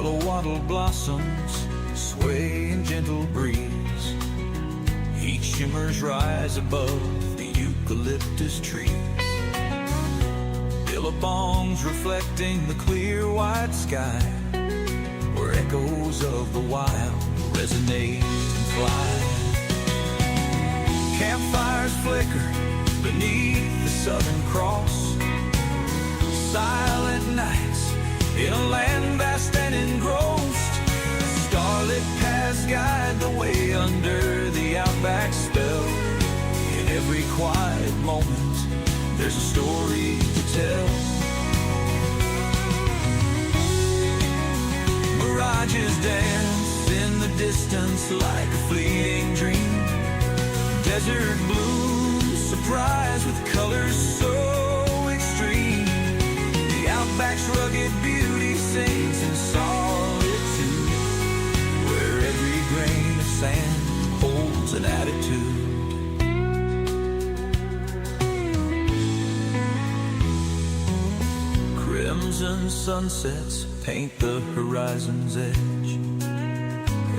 Yellow wattle blossoms sway in gentle breeze. Heat shimmers rise above the eucalyptus trees. Billabongs reflecting the clear white sky, where echoes of the wild resonate and fly. Campfires flicker beneath the Southern Cross. Silent nights in a land vast and engrossed. Starlit paths guide the way under the outback spell. In every quiet moment, there's a story to tell. Mirages dance in the distance like a fleeting dream. Desert blooms surprise with colors so extreme. The outback's rugged beauty sings in solitude, where every grain of sand holds an attitude. Crimson sunsets paint the horizon's edge.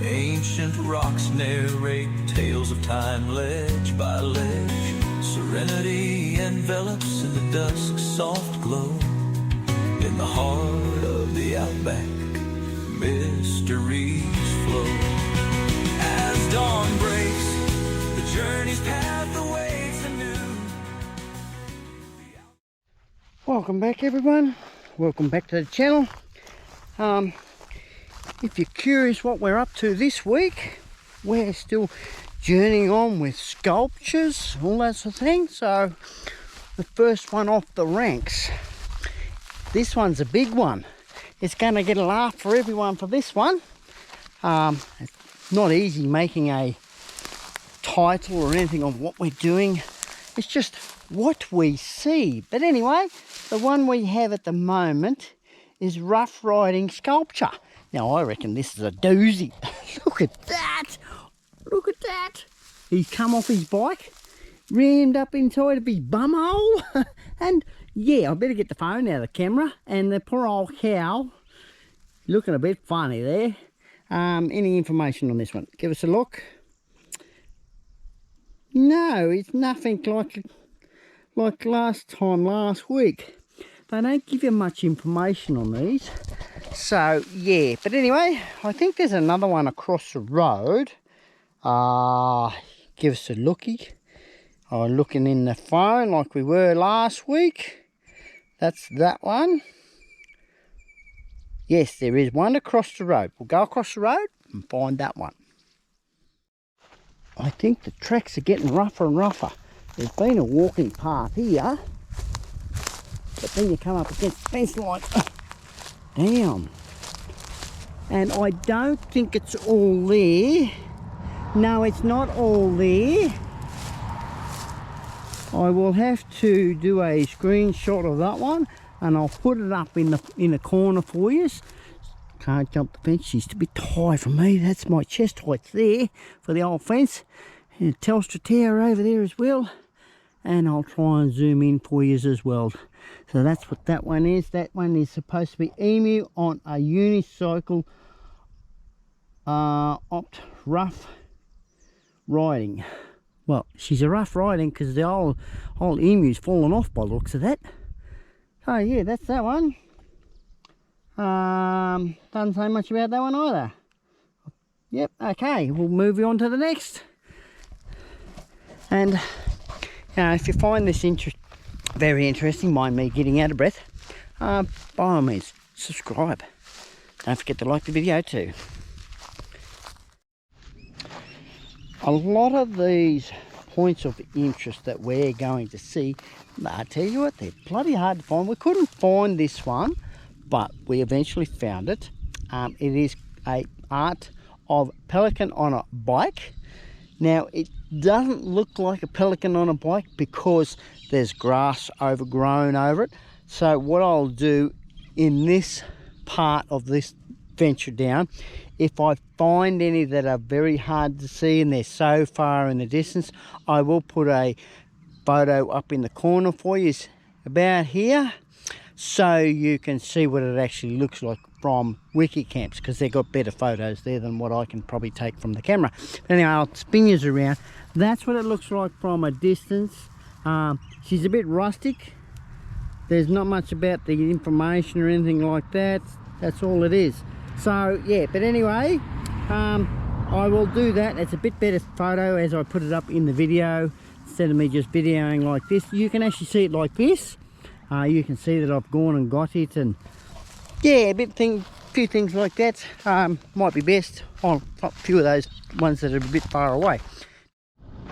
Ancient rocks narrate tales of time, ledge by ledge. Serenity envelops in the dusk's soft glow. In the heart of the outback, mysteries flow. As dawn breaks, the journey's path awaits anew. Welcome back, everyone. Welcome back to the channel. If you're curious what we're up to this week, we're still journeying on with sculptures, all that sort of thing. So the first one off the ranks, this one's a big one. It's going to get a laugh for everyone for this one. It's not easy making a title or anything of what we're doing. It's just what we see. But anyway, the one we have at the moment is rough riding sculpture. Now I reckon this is a doozy. Look at that! Look at that! He's come off his bike, rammed up inside of his bumhole, and yeah, I better get the phone out of the camera. And the poor old cow, looking a bit funny there. Any information on this one? Give us a look. No, it's nothing like last week. They don't give you much information on these. So yeah, but anyway, I think there's another one across the road. Give us a looky. Looking in the phone like we were last week. That's that one. Yes, there is one across the road. We'll go across the road and find that one. I think the tracks are getting rougher and rougher. There's been a walking path here, but then you come up against the fence line. Damn. And I don't think it's all there. No, it's not all there. I will have to do a screenshot of that one, and I'll put it up in the corner for you. Can't jump the fence. She's a bit high for me. That's my chest height there for the old fence. And a Telstra tower over there as well. And I'll try and zoom in for you as well. So that's what that one is. That one is supposed to be emu on a unicycle opt rough riding. Well, she's a rough riding because the whole emu's fallen off by the looks of that. Oh yeah, that's that one. Doesn't say much about that one either. Yep, okay, we'll move on to the next. And if you find this very interesting, mind me getting out of breath, by all means, subscribe. Don't forget to like the video too. A lot of these points of interest that we're going to see, I tell you what, they're bloody hard to find. We couldn't find this one, but we eventually found it. It is a art of pelican on a bike. Now it doesn't look like a pelican on a bike because there's grass overgrown over it. So what I'll do in this part of this venture down, if I find any that are very hard to see and they're so far in the distance, I will put a photo up in the corner for you about here. so you can see what it actually looks like from wiki camps, because they've got better photos there than what I can probably take from the camera. Anyway, I'll spin you around. That's what it looks like from a distance. She's a bit rustic. There's not much about the information or anything like that. That's all it is. So yeah, but anyway, I will do that. It's a bit better photo as I put it up in the video instead of me just videoing like this. You can actually see it like this. You can see that I've gone and got it, and yeah, few things like that might be best on a few of those ones that are a bit far away.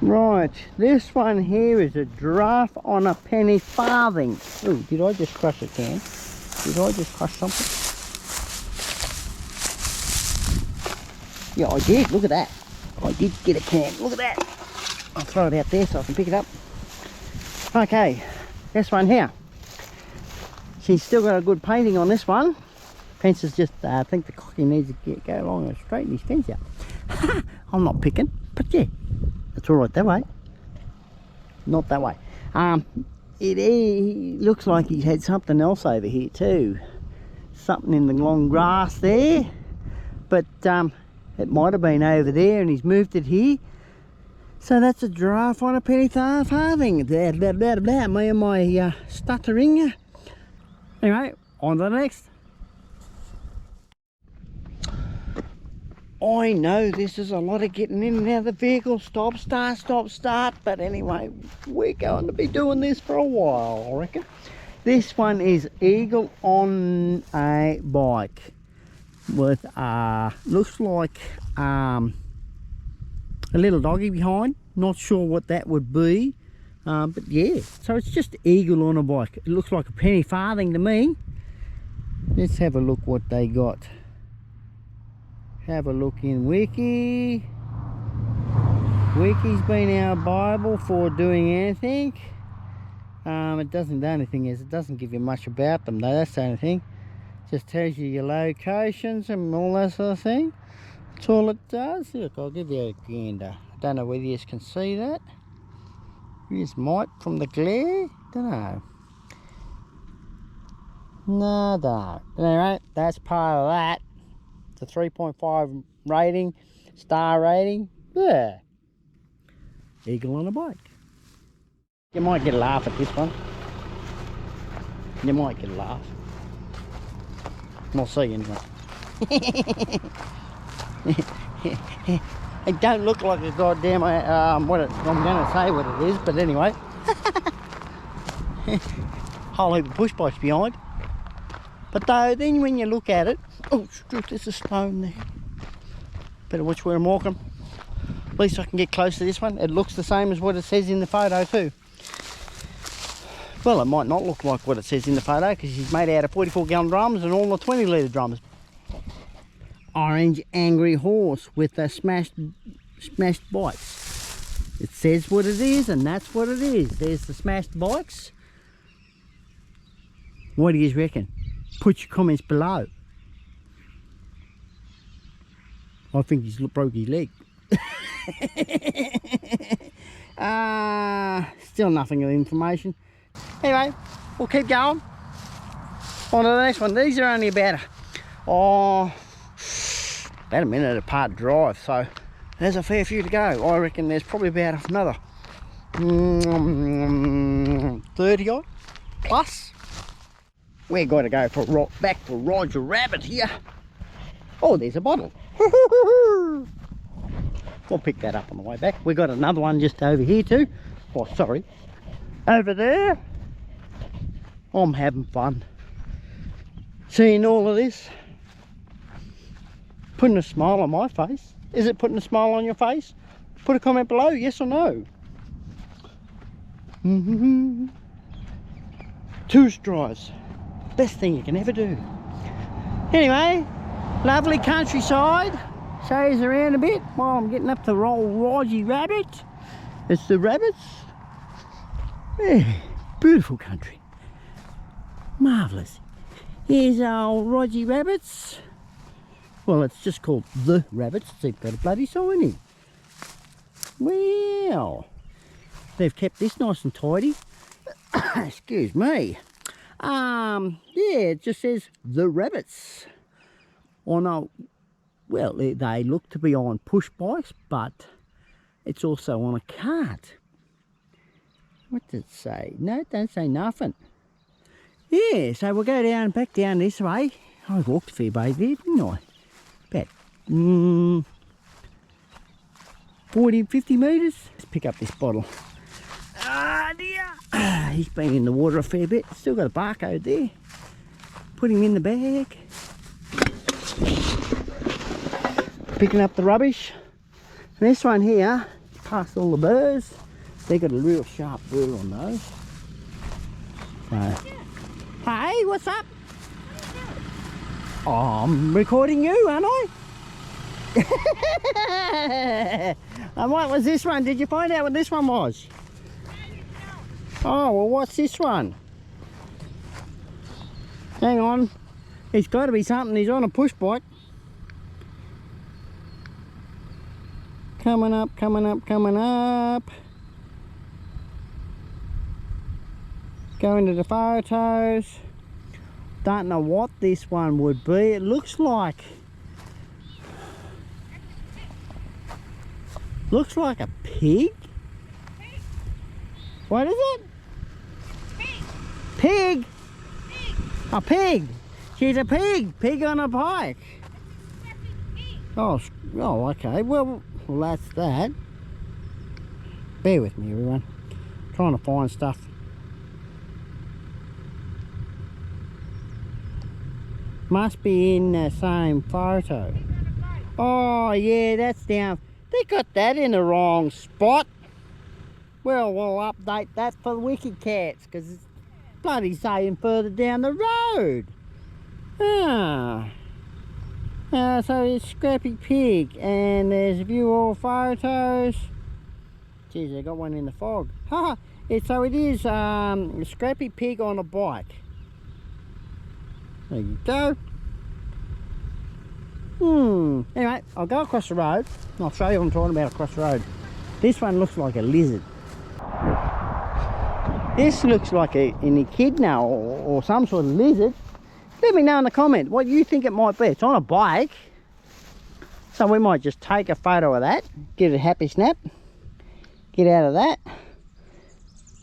Right, this one here is a giraffe on a penny farthing. Oh, did I just crush a can? Did I just crush something? Yeah, I did. Look at that. I did get a can. Look at that. I'll throw it out there so I can pick it up. Okay, this one here. She's still got a good painting on this one. Fence is just, I think the cocky needs to go along and straighten his fence out. I'm not picking, but yeah, it's all right that way. Not that way. It looks like he's had something else over here too. Something in the long grass there, but it might have been over there and he's moved it here. So that's a giraffe on a penny farthing. Me and my stuttering. Anyway, on to the next. I know this is a lot of getting in and out of the vehicle, stop, start, but anyway, we're going to be doing this for a while, I reckon. This one is eagle on a bike with, looks like a little doggy behind. Not sure what that would be, but yeah, so it's just eagle on a bike. It looks like a penny farthing to me. Let's have a look what they got. Have a look in Wiki. Wiki's been our Bible for doing anything. It doesn't do anything, it doesn't give you much about them though, that's the only thing. Just tells you your locations and all that sort of thing. That's all it does. Look, I'll give you a gander. I don't know whether you can see that. You might from the glare. Don't know. No, don't. Anyway, that's part of that. It's a 3.5 rating, star rating. Yeah. Eagle on a bike. You might get a laugh at this one. You might get a laugh. We'll see anyway. It don't look like a goddamn I'm going to say what it is, but anyway. Whole heap of push bikes behind. But though, then when you look at it, oh, there's a stone there. Better watch where I'm walking. At least I can get close to this one. It looks the same as what it says in the photo too. Well, it might not look like what it says in the photo because she's made out of 44-gallon drums and all the 20-litre drums. Orange angry horse with a smashed bikes. It says what it is and that's what it is. There's the smashed bikes. What do you reckon? Put your comments below. I think he's broke his leg. Still nothing of information. Anyway, we'll keep going. On to the next one. These are only about a minute apart drive, so there's a fair few to go. I reckon there's probably about another 30 odd plus. We're going to go back for Roger Rabbit here. Oh, there's a bottle. We'll pick that up on the way back. We've got another one just over here too. Oh, sorry. Over there. I'm having fun. Seeing all of this. Putting a smile on my face. Is it putting a smile on your face? Put a comment below, yes or no. Two straws. Best thing you can ever do. Anyway, lovely countryside. Shows around a bit while I'm getting up to Roger Rabbit. It's the rabbits. Yeah, beautiful country. Marvellous. Here's our Roger Rabbits. Well, it's just called the Rabbits. They've got a bloody sign in. Well, they've kept this nice and tidy. Excuse me. Yeah, it just says the rabbits on a, well, they look to be on push bikes, but it's also on a cart. What does it say? No, it don't say nothing. Yeah, so we'll go down, back down this way. I walked a fair way there, didn't I? About 40, 50 metres. Let's pick up this bottle. Ah, dear. He's been in the water a fair bit. Still got a barcode there. Put him in the bag. Picking up the rubbish. And this one here, past all the burrs. They got a real sharp burr on those. So, hey, what's up? Oh, I'm recording you, aren't I? And what was this one? Did you find out what this one was? Oh, well, what's this one? Hang on. It's got to be something. He's on a push bike. Coming up, coming up, coming up. Going to the photos. Don't know what this one would be. It looks like a pig. What is it? Pig. A pig. She's a pig. Pig on a bike. Oh, okay. Well, that's that. Bear with me, everyone. Trying to find stuff. Must be in the same photo. Oh, yeah, that's down. They got that in the wrong spot. Well, we'll update that for the Wicked Cats because it's bloody saying further down the road. So it's Scrappy Pig, and there's view all photos. Geez, they got one in the fog. So it is Scrappy Pig on a bike. There you go. Anyway, I'll go across the road. I'll show you what I'm talking about across the road. This one looks like a lizard. This looks like an echidna or some sort of lizard. Let me know in the comment what you think it might be. It's on a bike. So we might just take a photo of that. Get a happy snap. Get out of that.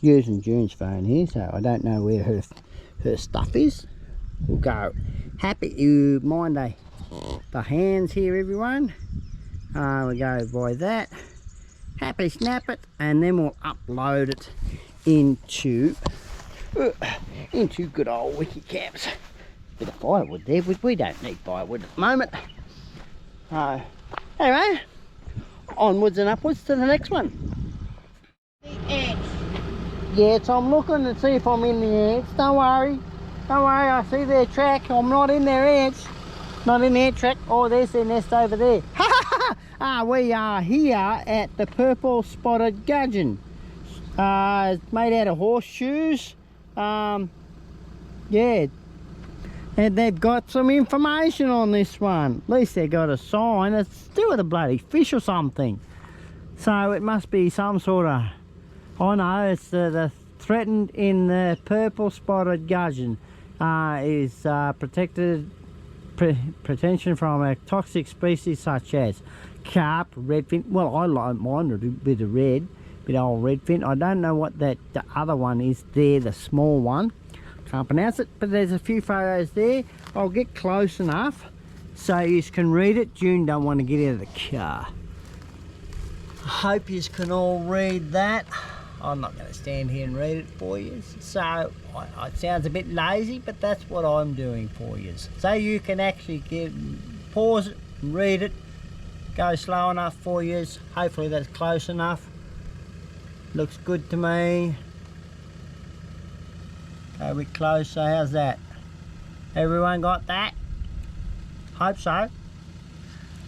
Using June's phone here, so I don't know where her stuff is. We'll go happy. You mind the hands here, everyone. We go by that. Happy snap it, and then we'll upload it into good old Wiki Camps. Bit of firewood there. We don't need firewood at the moment. Anyway, onwards and upwards to the next one. The ants. Yes, I'm looking to see if I'm in the ants. Don't worry. Don't worry, I see their track. I'm not in their ants. Not in their track. Oh, there's their nest over there. We are here at the purple spotted gudgeon. It's made out of horseshoes. Yeah. And they've got some information on this one. At least they got a sign. It's to do with a bloody fish or something. So it must be some sort of... I know, it's the threatened in the purple spotted gudgeon. Is protected protection from a toxic species such as carp, redfin. Well, I like mine a bit of red, bit of old redfin. I don't know what the other one is there, the small one. Can't pronounce it, but there's a few photos there. I'll get close enough so you can read it. June don't want to get out of the car. I hope you can all read that. I'm not going to stand here and read it for you. So it sounds a bit lazy, but that's what I'm doing for you. So you can actually pause it and read it. Go slow enough for you. Hopefully that's close enough. Looks good to me. Go a bit closer. How's that? Everyone got that? Hope so.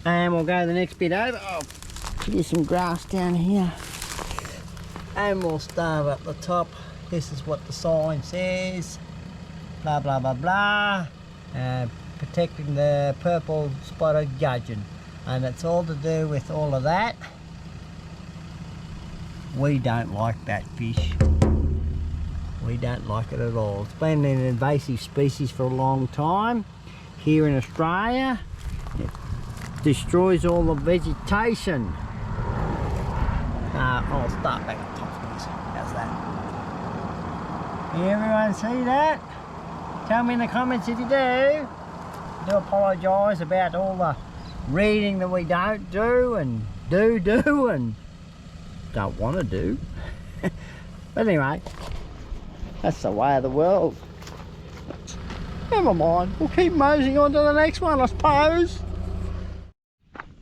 And we'll go the next bit over. Oh, here's some grass down here. And we'll start up the top. This is what the sign says. Blah, blah, blah, blah. Protecting the purple spotted gudgeon. And it's all to do with all of that. We don't like that fish. We don't like it at all. It's been an invasive species for a long time here in Australia. It destroys all the vegetation. I'll start back up top. How's that? Everyone see that? Tell me in the comments if you do. I do apologise about all the reading that we don't do and do and don't want to do. But anyway, that's the way of the world. Never mind, we'll keep moseying on to the next one, I suppose.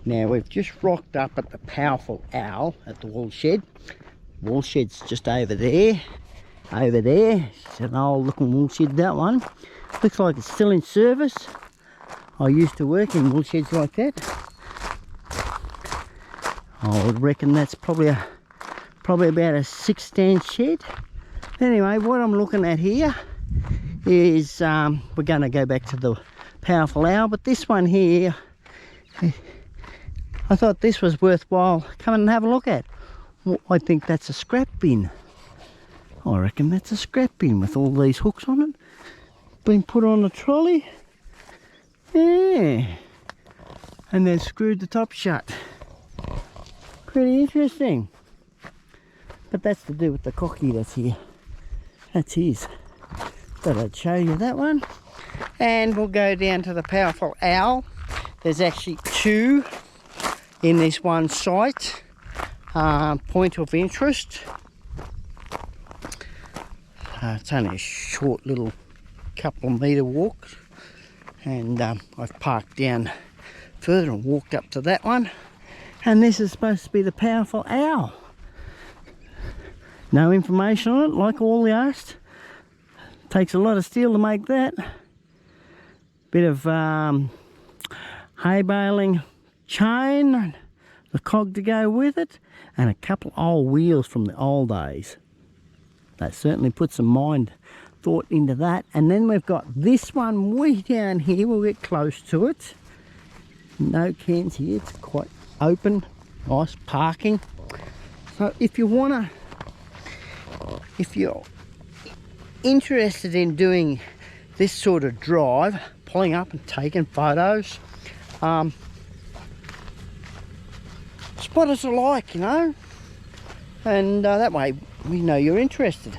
Now we've just rocked up at the powerful owl at the wool shed. Wool shed's just over there. Over there, it's an old looking wool shed, that one. Looks like it's still in service. I used to work in wool sheds like that. I would reckon that's probably about a 6 stand shed. Anyway, what I'm looking at here is we're going to go back to the powerful owl, but this one here, I thought this was worthwhile coming and have a look at. I think that's a scrap bin. I reckon that's a scrap bin with all these hooks on it, been put on a trolley, yeah, and then screwed the top shut. Pretty interesting. But that's to do with the cocky that's here. That's his. Thought I'd show you that one. And we'll go down to the powerful owl. There's actually 2 in this one site. Point of interest. It's only a short little couple of metre walk. And I've parked down further and walked up to that one. And this is supposed to be the powerful owl. No information on it, like all the rest. Takes a lot of steel to make that. Bit of hay baling chain, the cog to go with it, and a couple of old wheels from the old days. That certainly put some thought into that. And then we've got this one way down here. We'll get close to it. No cans here, it's quite open, nice parking. So if you're interested in doing this sort of drive, pulling up and taking photos, spot us alike, you know, and that way we know you're interested.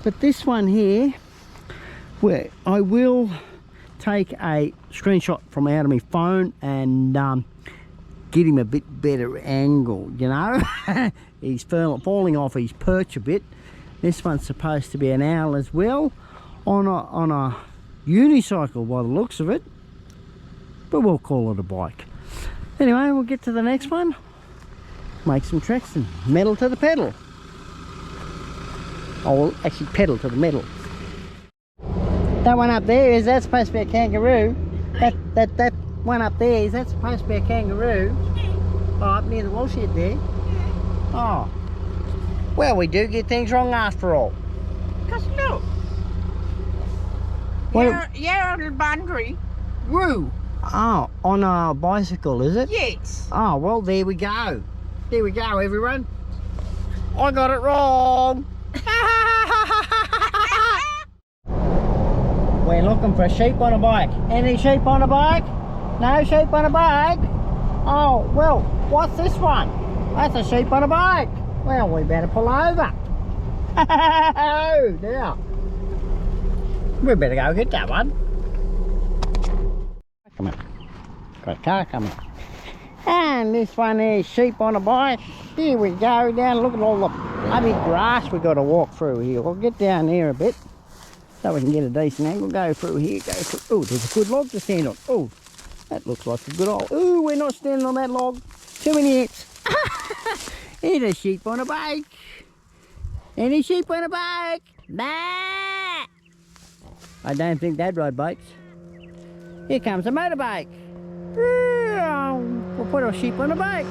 But this one here, where I will take a screenshot from out of my phone and get him a bit better angle, you know. He's falling off his perch a bit. This one's supposed to be an owl as well, on a unicycle by the looks of it, but we'll call it a bike. Anyway, we'll get to the next one, make some tracks and metal to the pedal. Oh, well, actually pedal to the metal. That one up there, is that supposed to be a kangaroo? That one up there, is that supposed to be a kangaroo? Oh, up near the wool shed there? Oh. Well, we do get things wrong after all. Because look, you're a boundary. Woo. Oh, on a bicycle, is it? Yes. Oh, well, there we go. There we go, everyone. I got it wrong. We're looking for sheep on a bike. Any sheep on a bike? No sheep on a bike? Oh, well, what's this one? That's a sheep on a bike. Well, we better pull over. Now, we better go get that one. Come on. Got a car coming. And this one is sheep on a bike. Here we go down. Look at all the bloody grass we've got to walk through here. We'll get down here a bit so we can get a decent angle. Go through here, go through. Oh, there's a good log to stand on. Oh, that looks like a good old. Oh, we're not standing on that log. Too many ants. Here's a sheep on a bike. Any sheep on a bike? Bah! I don't think they'd ride bikes. Here comes a motorbike. We'll put a sheep on a bike.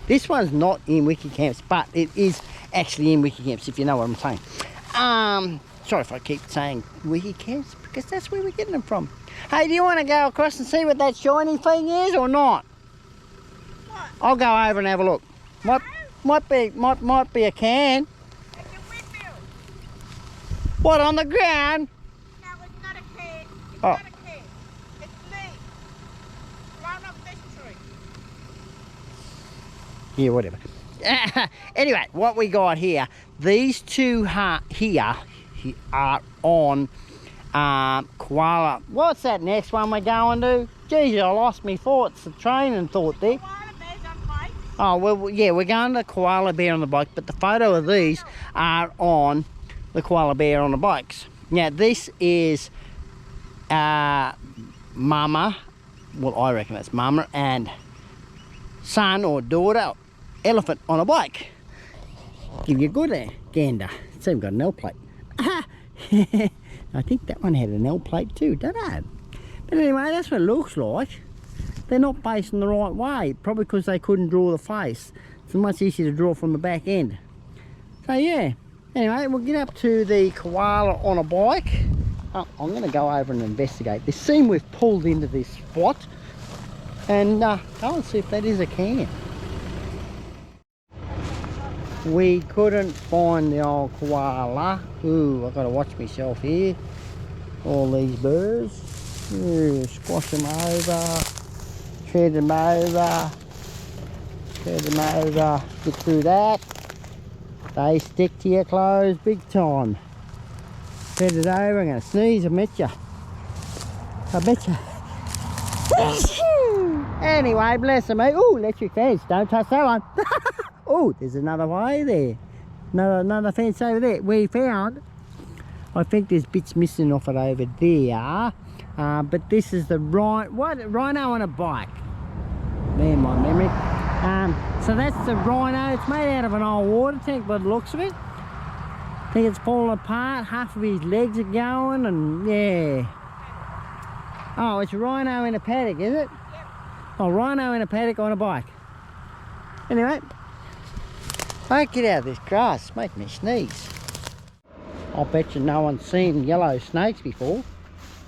This one's not in Wikicamps, but it is actually in Wikicamps, if you know what I'm saying. Sorry if I keep saying Wikicamps, because that's where we're getting them from. Hey, do you want to go across and see what that shiny thing is or not? What? I'll go over and have a look. Might be a can. What, on the ground? No, it's not a kid. It's Oh. not a kid. It's me. Blown up this tree. Yeah, whatever. Anyway, what we got here, these two here are on koala. What's that next one we're going to? Geez, I lost me thoughts, the training thought there. Koala bears on bikes. Oh, well, yeah, we're going to koala bear on the bike, but the photo of these are on the koala bear on the bikes. Now, this is mama, well, I reckon it's mama and son or daughter, elephant on a bike. Give you a good gander. It's even got an L plate. I think that one had an L plate too, don't it? But anyway, that's what it looks like. They're not facing the right way, probably because they couldn't draw the face. It's much easier to draw from the back end. So yeah, anyway, we'll get up to the koala on a bike. Oh, I'm going to go over and investigate this. Seem we've pulled into this spot and go and see if that is a can. We couldn't find the old koala. Ooh, I've got to watch myself here. All these birds. Ooh, squash them over. Tread them over. Tread them over. Get through that. They stick to your clothes big time. Tread it over. I'm going to sneeze, I bet you. I bet you. Anyway, bless them. Ooh, electric fence. Don't touch that one. Oh, there's another way there. Another fence over there. We found, I think there's bits missing off it over there. But this is the rhino on a bike. Man, my memory. So that's the rhino. It's made out of an old water tank by the looks of it. I think it's falling apart. Half of his legs are going and yeah. Oh, it's a rhino in a paddock, is it? Yep. Oh, rhino in a paddock on a bike. Anyway. Don't get out of this grass, it's making me sneeze. I'll bet you no one's seen yellow snakes before.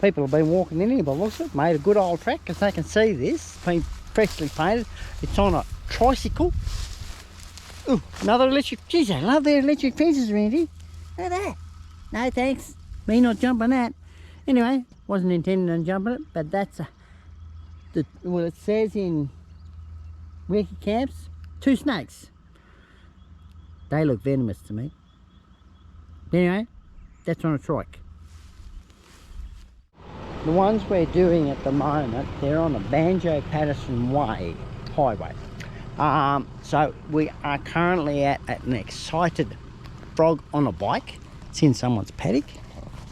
People have been walking in here, but looks it, made a good old track because they can see this. It's been freshly painted. It's on a tricycle. Ooh, another electric. Geez, I love their electric fences around here. Look at that. No thanks. Me not jumping that. Anyway, wasn't intending on jumping it, but that's what it says in recce camps. 2 snakes. They look venomous to me. Anyway, that's on a trike. The ones we're doing at the moment, they're on the Banjo-Patterson Way highway. So we are currently at an excited frog on a bike. It's in someone's paddock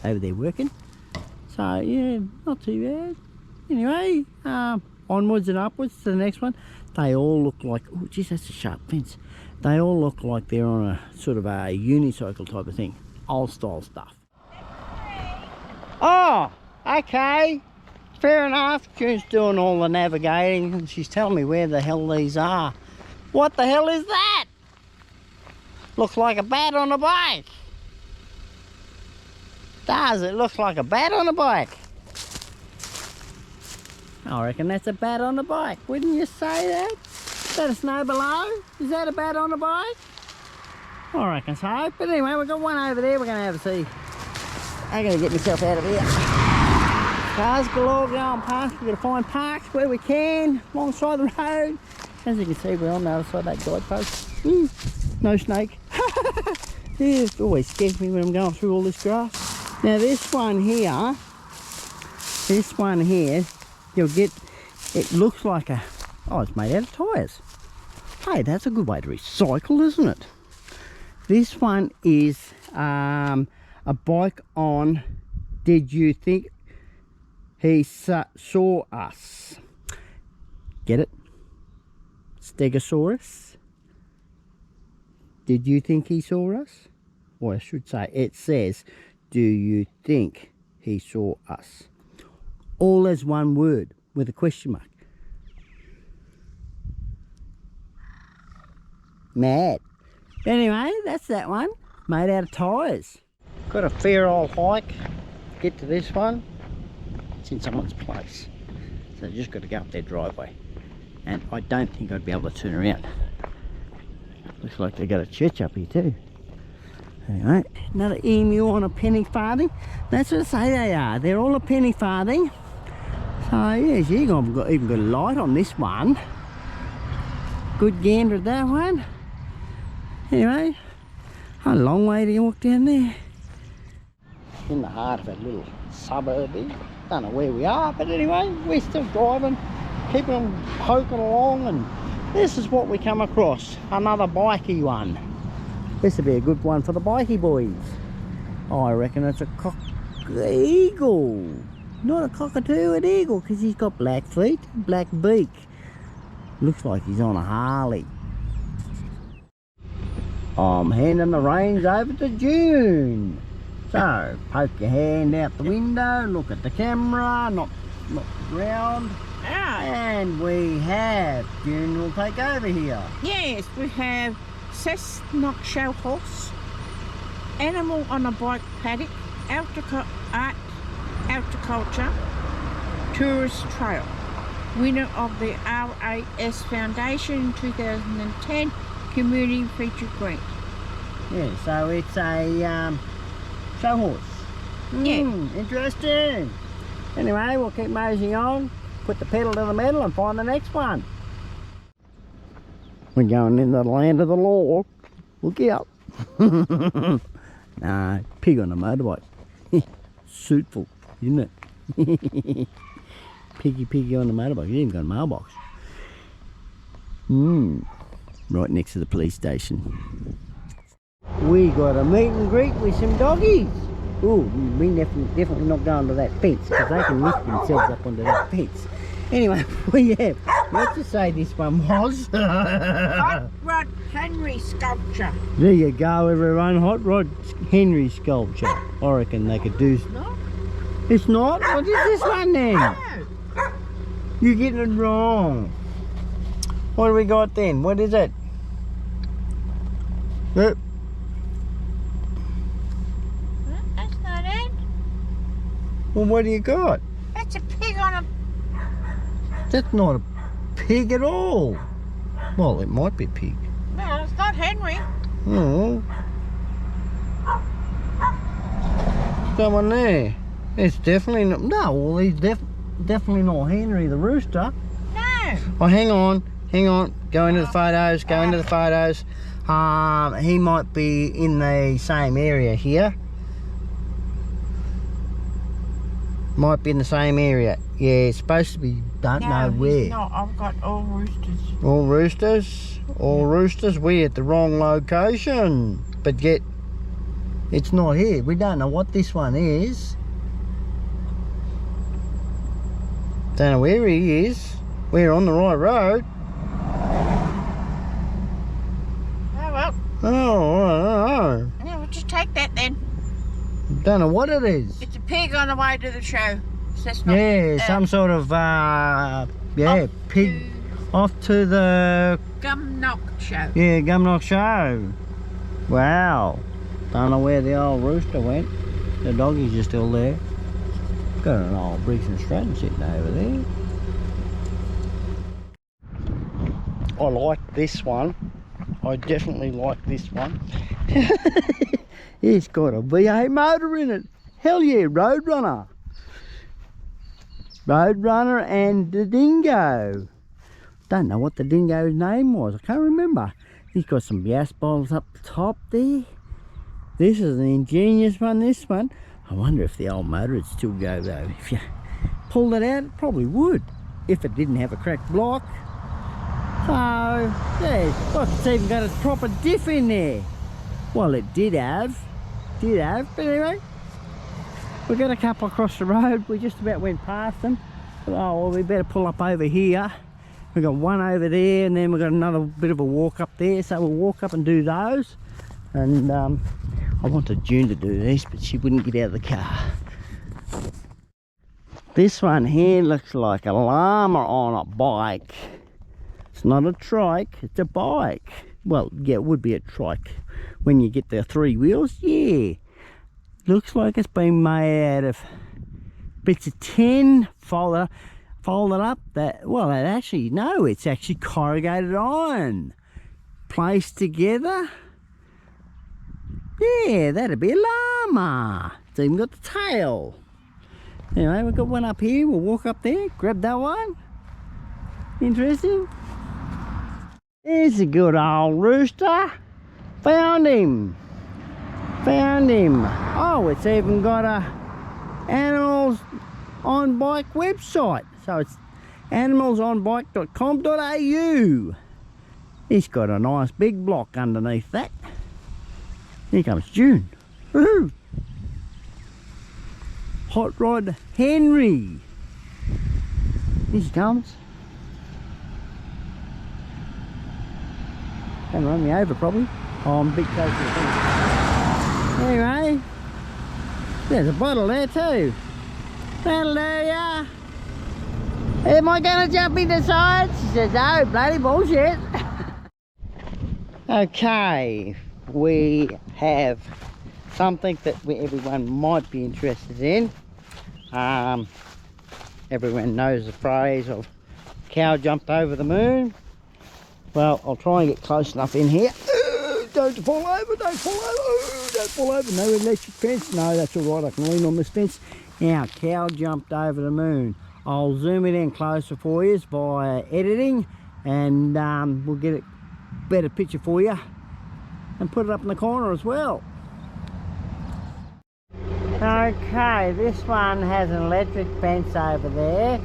over there working. So yeah, not too bad. Anyway, onwards and upwards to the next one. They all look like, oh geez, that's a sharp fence. They all look like they're on a sort of a unicycle type of thing. Old style stuff. Oh, okay. Fair enough. June's doing all the navigating and she's telling me where the hell these are. What the hell is that? Looks like a bat on a bike. Does it look like a bat on a bike? I reckon that's a bat on a bike. Wouldn't you say that? Let us know below. Is that a bat on a bike? I reckon so. But anyway, we've got one over there. We're going to have a see. I'm going to get myself out of here. Cars galore going past. We're going to find parks where we can alongside the road. As you can see, we're on the other side of that guidepost. No snake. Yeah, it always scares me when I'm going through all this grass. Now this one here, you'll get, it looks like a, oh, it's made out of tyres. Hey, that's a good way to recycle, isn't it? This one is a bike on Did You Think He Saw Us? Get it? Stegosaurus. Did you think he saw us? Or I should say, it says, do you think he saw us? All as one word with a question mark. Mad. Anyway, that's that one. Made out of tyres. Got a fair old hike. Get to this one. It's in someone's place. So just got to go up their driveway. And I don't think I'd be able to turn around. Looks like they got a church up here too. Anyway, another emu on a penny farthing. That's what I say they are. They're all a penny farthing. So yes, you've even got a light on this one. Good gander at that one. Anyway, a long way to walk down there. In the heart of a little suburb here. Don't know where we are, but anyway, we're still driving, keeping them poking along, and this is what we come across. Another bikey one. This would be a good one for the bikey boys. I reckon it's a eagle. Not a cockatoo, an eagle, because he's got black feet, black beak. Looks like he's on a Harley. I'm handing the reins over to June. So, poke your hand out the window, look at the camera, not the ground. And we have, June will take over here. Yes, we have scenic show horse, animal on a bike paddock, art, horticulture, tourist trail. Winner of the RAS Foundation 2010 Community Feature Grant. Yeah, so it's a show horse. Interesting. Anyway, we'll keep moseying on, put the pedal to the metal and find the next one. We're going into the land of the law. Look out. No, pig on a motorbike. Suitful, isn't it? Piggy on the motorbike. You even got a mailbox. Right next to the police station. We got a meet and greet with some doggies. Ooh, we definitely not going to that fence, because they can lift themselves up onto that fence. Anyway, we have, let's just say this one was. Hot Rod Henry Sculpture. There you go, everyone. Hot Rod Henry Sculpture. I reckon they could do. No? It's not? What is this one then? No. You're getting it wrong. What do we got then? What is it? Yep. That's not it. Well, what do you got? That's a pig on a... That's not a pig at all. Well, it might be a pig. No, it's not Henry. Oh. Someone there. It's definitely not. No, well, he's definitely not Henry the rooster. No. Oh, hang on. Go into the photos. He might be in the same area here. Might be in the same area. Yeah, it's supposed to be, don't know where. No, I've got all roosters. All roosters? All roosters? We're at the wrong location. But yet, it's not here. We don't know what this one is. Don't know where he is. We're on the right road. Oh, well. Oh, I don't know. Yeah, we'll just take that then. Don't know what it is. It's a pig on the way to the show. So that's not, Yeah, some sort of, pig off to the... Gumnock show. Yeah, Gumnock show. Wow. Don't know where the old rooster went. The doggies are still there. Got an old Briggs and Stratton sitting over there. I like this one. I definitely like this one. It's got a V8 motor in it. Hell yeah, Roadrunner. Roadrunner and the dingo. Don't know what the dingo's name was. I can't remember. He's got some gas bottles up the top there. This is an ingenious one, this one. I wonder if the old motor would still go though. If you pulled it out, it probably would. If it didn't have a cracked block. So, yeah, look, it's even got a proper diff in there. Well, it did have, but anyway. We got a couple across the road. We just about went past them. Oh, well, we better pull up over here. We've got one over there, and then we've got another bit of a walk up there. So we'll walk up and do those. And I wanted June to do this, but she wouldn't get out of the car. This one here looks like a llama on a bike. It's not a trike, it's a bike. Well, yeah, it would be a trike when you get the three wheels, yeah. Looks like it's been made out of bits of tin, folded up. It's actually corrugated iron. Placed together. Yeah, that'd be a llama. It's even got the tail. Anyway, we've got one up here. We'll walk up there, grab that one. Interesting. There's a good old rooster. Found him. Found him. Oh, it's even got a animals on bike website. So it's animalsonbike.com.au. He's got a nice big block underneath that. Here comes June. Woohoo! Hot Rod Henry. Here she comes. Gonna run me over probably. Oh, I'm a bit close to the fence. Anyway, there's a bottle there too. That'll do ya. Am I gonna jump in the side? She says, no, bloody bullshit. Okay, we have something that everyone might be interested in. Everyone knows the phrase of cow jumped over the moon. Well, I'll try and get close enough in here. Don't fall over, don't fall over, don't fall over. No electric fence. No, that's all right, I can lean on this fence. Now, cow jumped over the moon. I'll zoom it in closer for you via editing, and we'll get a better picture for you and put it up in the corner as well. Okay, this one has an electric fence over there,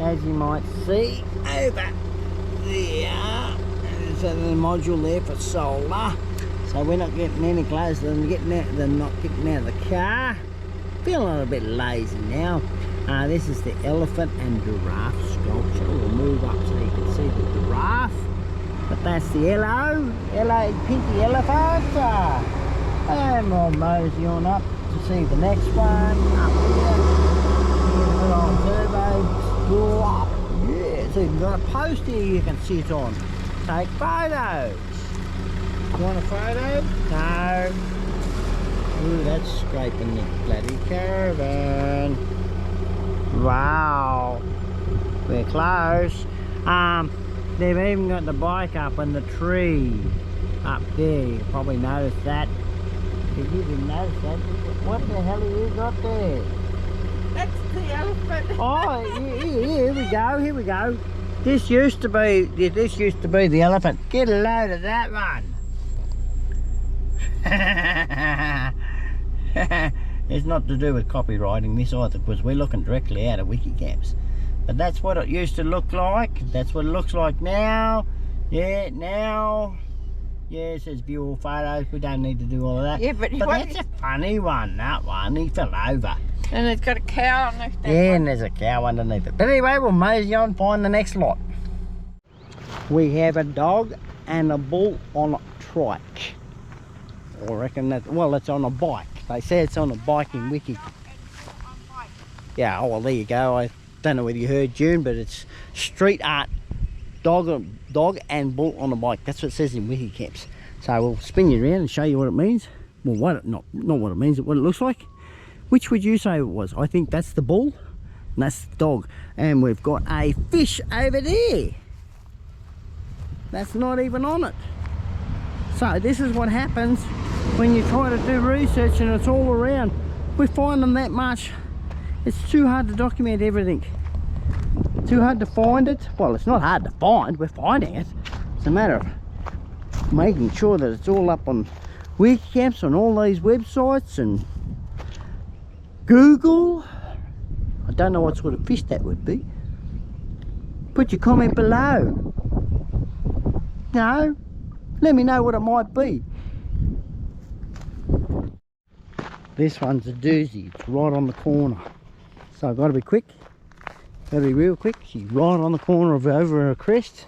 as you might see over there. There's a little module there for solar, so we're not getting any closer than not getting out of the car. Feeling a little bit lazy now. This is the elephant and giraffe sculpture. We'll move up so you can see the giraffe, but that's the yellow pinky elephant. And we'll mosey on up to see the next one up here. Here's a good old turbo. Yeah, it's even got a post here you can sit on. Take photos. You want a photo? No. Ooh, that's scraping the bloody caravan. Wow. We're close. They've even got the bike up in the tree up there. You probably noticed that. If you didn't notice that, what the hell have you got there? That's the elephant. Oh, here we go, here we go. This used to be the elephant. Get a load of that one. It's not to do with copywriting this either, because we're looking directly out of Wikicamps. But that's what it used to look like. That's what it looks like now. Yeah, now. Yeah, it says view all photos. We don't need to do all of that. Yeah, but that's a funny one, that one. He fell over. And it's got a cow underneath that Yeah, one. and there's a cow underneath it. But anyway, we'll mosey on, find the next lot. We have a dog and a bull on a trike. I reckon that, well, it's on a bike. They say it's on a biking wiki. Yeah, oh well, there you go. I don't know whether you heard June, but it's street art dog and bull on a bike. That's what it says in Wikicamps. So we'll spin you around and show you what it means. Well, not what it means, but what it looks like. Which would you say it was? I think that's the bull and that's the dog. And we've got a fish over there. That's not even on it. So this is what happens when you try to do research and it's all around. We find them that much. It's too hard to document everything. Too hard to find it. Well, it's not hard to find. We're finding it. It's a matter of making sure that it's all up on Wikicamps, on all these websites and Google. I don't know what sort of fish that would be. Put your comment below. No? Let me know what it might be. This one's a doozy. It's right on the corner. So I've got to be quick. Got to be real quick. She's right on the corner of over her crest.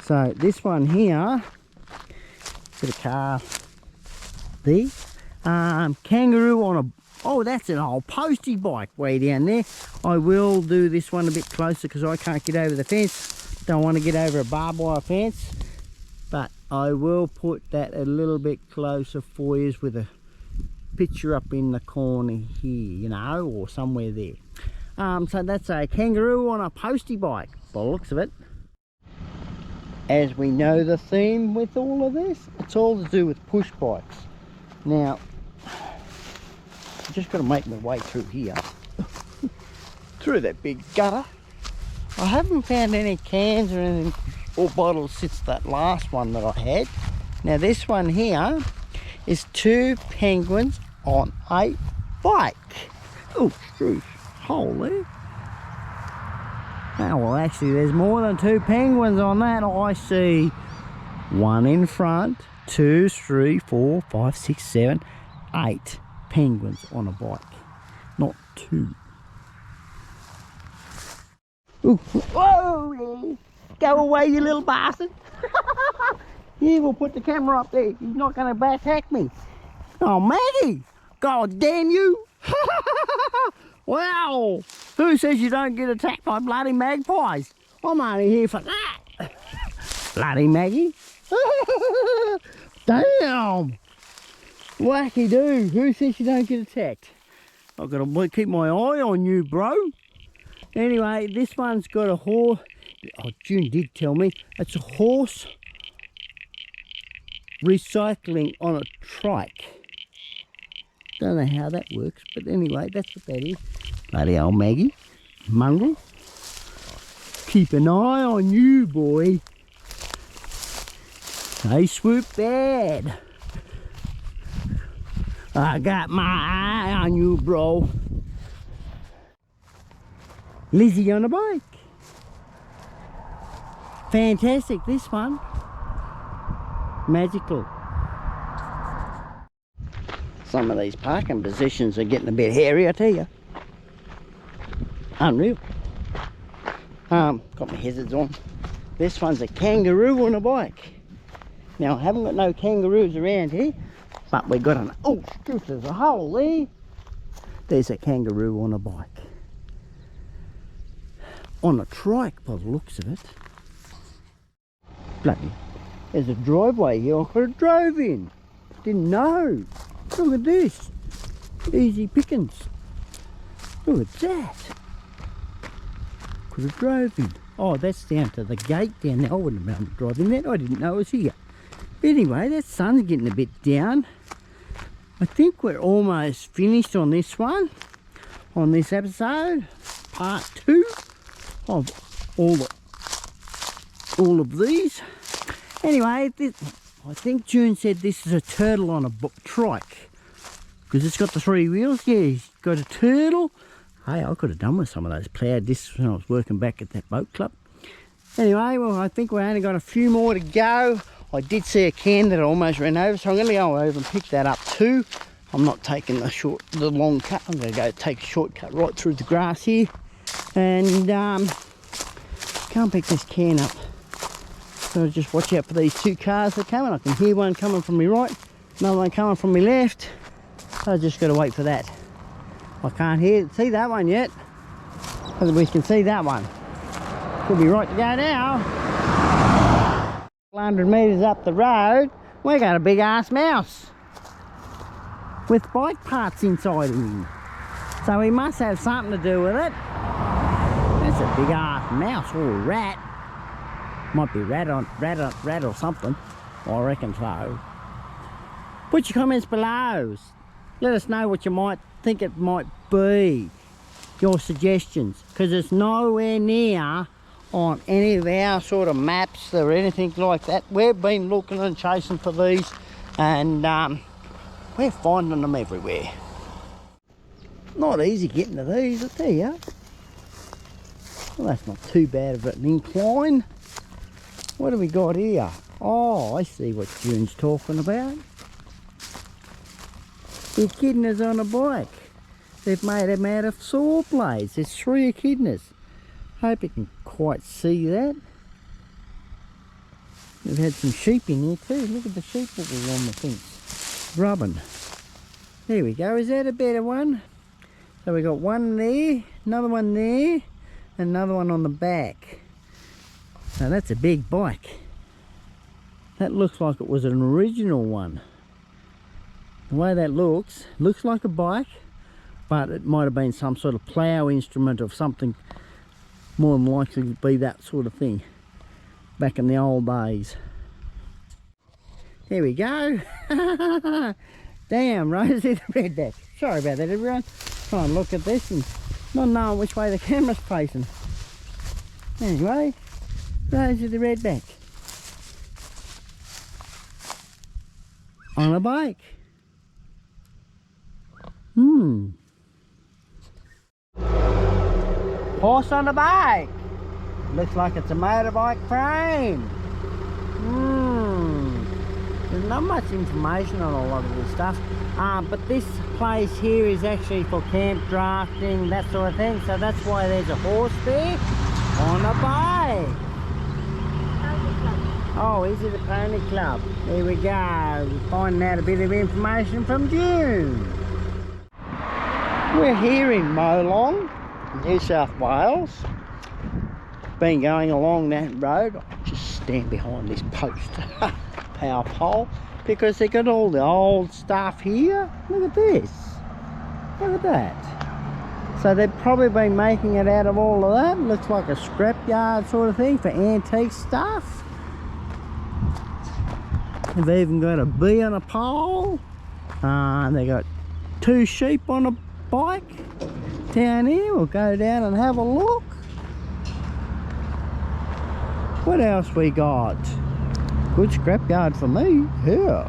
So this one here, bit of car there. Kangaroo on a, oh, that's an old postie bike way down there. I will do this one a bit closer because I can't get over the fence. Don't want to get over a barbed wire fence. But I will put that a little bit closer for you with a picture up in the corner here, you know, or somewhere there. So that's a kangaroo on a postie bike by the looks of it. As we know the theme with all of this, it's all to do with push bikes. Now, I've just got to make my way through here. Through that big gutter. I haven't found any cans or anything or bottles since that last one that I had. Now this one here is 2 penguins on a bike. Oh, shoot. Holy. Oh, well actually there's more than 2 penguins on that. I see 1 in front, 2, 3, 4, 5, 6, 7, 8 penguins on a bike. Not 2. Ooh. Whoa! Go away, you little bastard! Yeah, we'll put the camera up there. He's not going to attack me. Oh, Maggie! God damn you! Wow! Who says you don't get attacked by bloody magpies? I'm only here for that. Bloody Maggie! Damn! Wacky do. Who says you don't get attacked? I've got to keep my eye on you, bro. Anyway, this one's got a horse. Oh, June did tell me it's a horse recycling on a trike. Don't know how that works, but anyway, that's what that is. Bloody old Maggie, mongrel. Keep an eye on you, boy. Hey, swoop bad. I got my eye on you, bro. Lizzie on a bike. Fantastic, this one. Magical. Some of these parking positions are getting a bit hairy, I tell you. Unreal. Got my hazards on. This one's a kangaroo on a bike. Now, I haven't got no kangaroos around here, but we got an... Oh, shoot, there's a hole there. There's a kangaroo on a bike. On a trike by the looks of it. Bloody, there's a driveway here I could have drove in. Didn't know. Look at this. Easy pickings. Look at that. Could have drove in. Oh, that's down to the gate down there. I wouldn't have been able to drive in that. I didn't know it was here. But anyway, that sun's getting a bit down. I think we're almost finished on this one. On this episode. Part 2 of all of these. Anyway, I think June said this is a turtle on a trike because it's got the 3 wheels. Yeah, he's got a turtle. Hey, I could have done with some of those ploughed discs when I was working back at that boat club. Anyway, well, I think we've only got a few more to go. I did see a can that I almost ran over, so I'm going to go over and pick that up too. I'm not taking the long cut. I'm going to go take a shortcut right through the grass here and go and pick this can up. So just watch out for these 2 cars that are coming. I can hear one coming from my right, another one coming from my left. So I just got to wait for that. I can't see that one yet. But we can see that one. Could be right to go now. 100 metres up the road, we got a big ass mouse with bike parts inside him. So he must have something to do with it. That's a big ass mouse or a rat. Might be rat or something. I reckon so. Put your comments below. Let us know what you might think it might be. Your suggestions. Because it's nowhere near on any of our sort of maps or anything like that. We've been looking and chasing for these. And we're finding them everywhere. Not easy getting to these, I tell you. Well, that's not too bad of an incline. What do we got here? Oh, I see what June's talking about. The echidnas on a bike. They've made them out of saw blades. There's 3 echidnas. Hope you can quite see that. We've had some sheep in here too. Look at the sheep that were on the fence. Rubbing. There we go. Is that a better one? So we got one there, another one there, and another one on the back. Now that's a big bike. That looks like it was an original one. The way that looks like a bike, but it might have been some sort of plough instrument of something, more than likely to be that sort of thing back in the old days. There we go. Damn, Rosie the redback. Sorry about that, everyone. Try and look at this and not knowing which way the camera's facing. Anyway, Rosie the redback. On a bike. Horse on a bike. Looks like it's a motorbike frame. There's not much information on a lot of this stuff. But this place here is actually for camp drafting, that sort of thing. So that's why there's a horse there on a bike. Oh, is it a pony club? There we go. We're finding out a bit of information from June. We're here in Molong, New South Wales. Been going along that road. I'll just stand behind this post, power pole, because they got all the old stuff here. Look at this. Look at that. So they've probably been making it out of all of that. Looks like a scrapyard sort of thing for antique stuff. They've even got a bee on a pole. They got 2 sheep on a bike down here. We'll go down and have a look. What else we got? Good scrapyard for me. Yeah.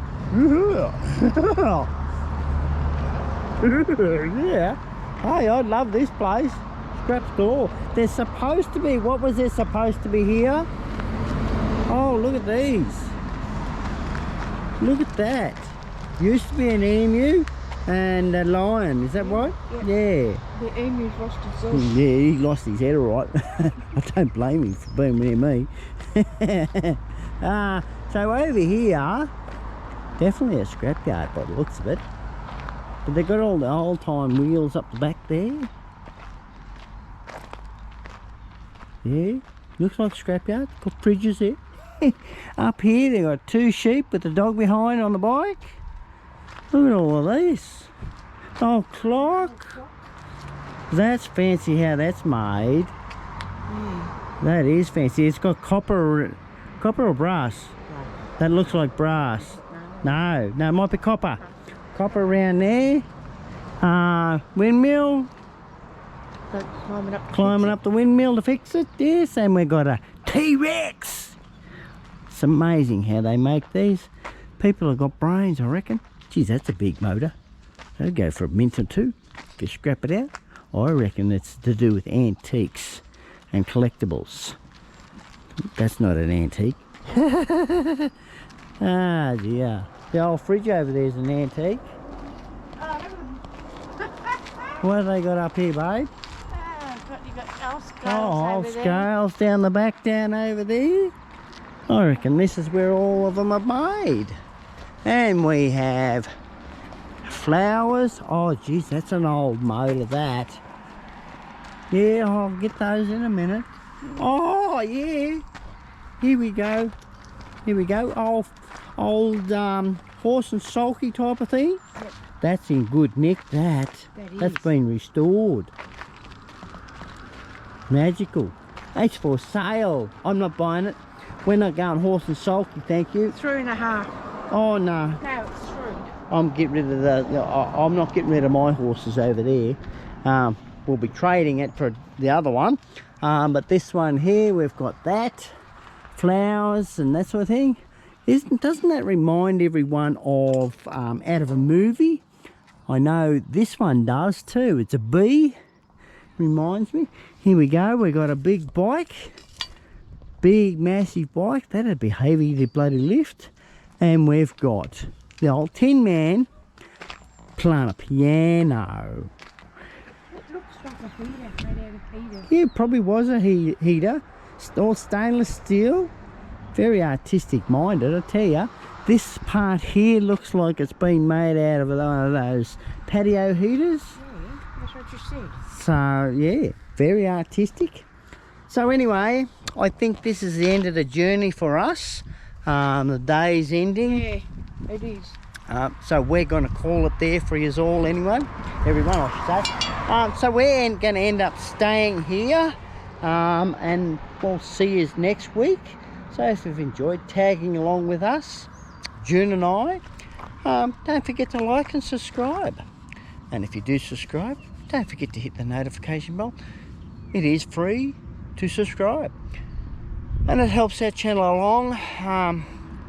Yeah. Hey, I love this place. Scrap store. There's supposed to be, what was there supposed to be here? Oh, look at these. Look at that. Used to be an emu and a lion. Is that right? Yeah. The emu's lost his head. Yeah, he lost his head, all right. I don't blame him for being near me. So over here, definitely a scrapyard by the looks of it. But they've got all the old time wheels up the back there. Yeah, looks like a scrapyard. Got fridges there. Up here they got 2 sheep with the dog behind on the bike. Look at all of this. Oh, clock. That's fancy how that's made. That is fancy. It's got copper or brass. That looks like brass. No, it might be copper. Copper around there. Windmill. Climbing up the windmill to fix it. Yes, and we've got a T-Rex. It's amazing how they make these. People have got brains, I reckon. Geez, that's a big motor. That'll go for a mint or 2. Can scrap it out. I reckon it's to do with antiques and collectibles. That's not an antique. Ah, dear. The old fridge over there is an antique. What have they got up here, babe? You got old scales Old over there. scales down the back, down over there. I reckon this is where all of them are made. And we have flowers. Oh, geez, that's an old motor, that. Yeah, I'll get those in a minute. Oh, yeah. Here we go. Here we go. Old horse and sulky type of thing. Yep. That's in good nick, that's been restored. Magical. It's for sale. I'm not buying it. We're not going horse and sulky, thank you. 3.5. Oh, no. No, it's 3. I'm getting rid of I'm not getting rid of my horses over there. We'll be trading it for the other one. But this one here, we've got that. Flowers and that sort of thing. Doesn't that remind everyone of out of a movie? I know this one does too. It's a bee. Reminds me. Here we go. We got a big bike. Big, massive bike. That'd be heavy to bloody lift. And we've got the old Tin Man playing a piano. It looks like a heater, made out of heaters. Yeah, it probably was a heater. All stainless steel. Very artistic minded, I tell you. This part here looks like it's been made out of one of those patio heaters. Yeah, that's what you said. So yeah, very artistic. So anyway, I think this is the end of the journey for us. The day's ending. Yeah, it is. So we're going to call it there for you all anyway. Everyone, I should say. So we're going to end up staying here. And we'll see you next week. So if you've enjoyed tagging along with us, June and I, don't forget to like and subscribe. And if you do subscribe, don't forget to hit the notification bell. It is free to subscribe. And it helps our channel along.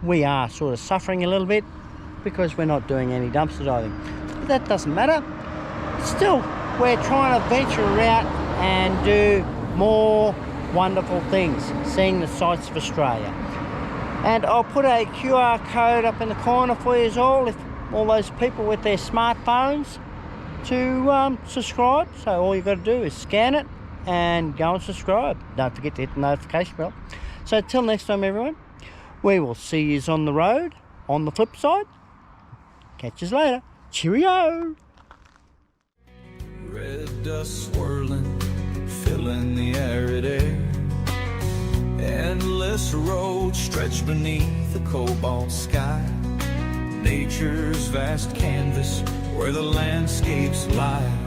We are sort of suffering a little bit because we're not doing any dumpster diving. But that doesn't matter. Still, we're trying to venture out and do more wonderful things, seeing the sights of Australia. And I'll put a QR code up in the corner for you all, if all those people with their smartphones, to subscribe. So all you've got to do is scan it and go and subscribe. Don't forget to hit the notification bell. So till next time, everyone, we will see you on the road on the flip side. Catch you later. Cheerio. Red dust swirling, filling the arid air. Endless roads stretch beneath the cobalt sky. Nature's vast canvas where the landscapes lie.